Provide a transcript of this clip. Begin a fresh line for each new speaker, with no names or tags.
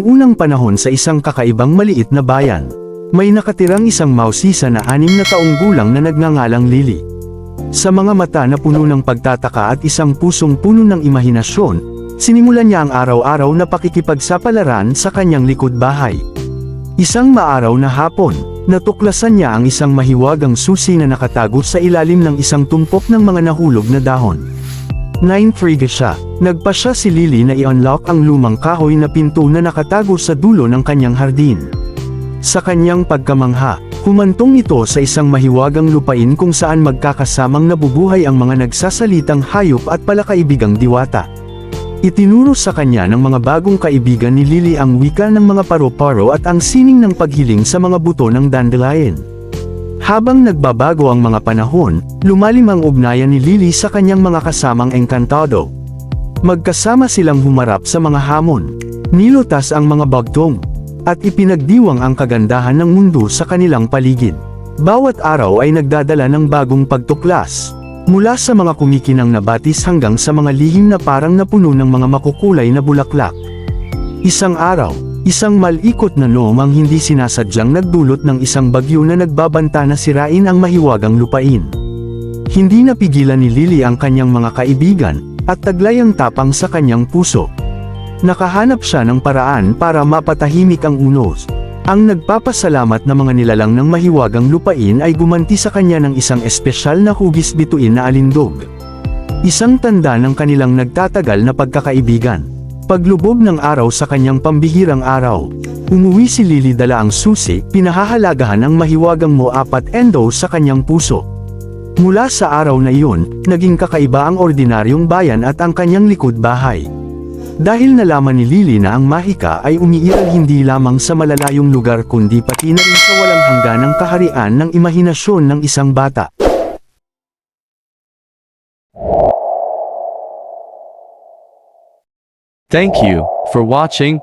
unang panahon sa isang kakaibang maliit na bayan. May nakatirang isang mausisa na 6 na taong gulang na nagngangalang Lily. Sa mga mata na puno ng pagtataka at isang pusong puno ng imahinasyon, sinimulan niya ang araw-araw na pakikipagsapalaran sa kanyang likod bahay. Isang maaraw na hapon, natuklasan niya ang isang mahiwagang susi na nakatago sa ilalim ng isang tumpok ng mga nahulog na dahon. Naintriga siya. Nagpa siya si Lily na i-unlock ang lumang kahoy na pinto na nakatago sa dulo ng kanyang hardin. Sa kanyang pagkamangha, humantong ito sa isang mahiwagang lupain kung saan magkakasamang nabubuhay ang mga nagsasalitang hayop at palakaibigang diwata. Itinuro sa kanya ng mga bagong kaibigan ni Lily ang wika ng mga paro-paro at ang sining ng paghiling sa mga buto ng dandelion. Habang nagbabago ang mga panahon, lumalim ang ugnayan ni Lily sa kanyang mga kasamang engkantado. Magkasama silang humarap sa mga hamon, nilutas ang mga bagtong, at ipinagdiwang ang kagandahan ng mundo sa kanilang paligid. Bawat araw ay nagdadala ng bagong pagtuklas, mula sa mga kumikinang na batis hanggang sa mga lihim na parang napuno ng mga makukulay na bulaklak. Isang araw, isang malikot na noong ang hindi sinasadyang nagdulot ng isang bagyo na nagbabanta na sirain ang mahiwagang lupain. Hindi napigilan ni Lily ang kanyang mga kaibigan, at taglay ang tapang sa kanyang puso. Nakahanap siya ng paraan para mapatahimik ang unos. Ang nagpapasalamat na mga nilalang ng mahiwagang lupain ay gumanti sa kanya ng isang espesyal na hugis bituin na alindog. Isang tanda ng kanilang nagtatagal na pagkakaibigan. Paglubog ng araw sa kanyang pambihirang araw, umuwi si Lily dala ang susi, pinahahalagahan ang mahiwagang mo-apat endo sa kanyang puso. Mula sa araw na iyon, naging kakaiba ang ordinaryong bayan at ang kanyang likod bahay. Dahil nalaman ni Lily na ang mahika ay umiiral hindi lamang sa malalayong lugar kundi pati na rin sa walang hangganang kaharian ng imahinasyon ng isang bata.
Thank you for watching.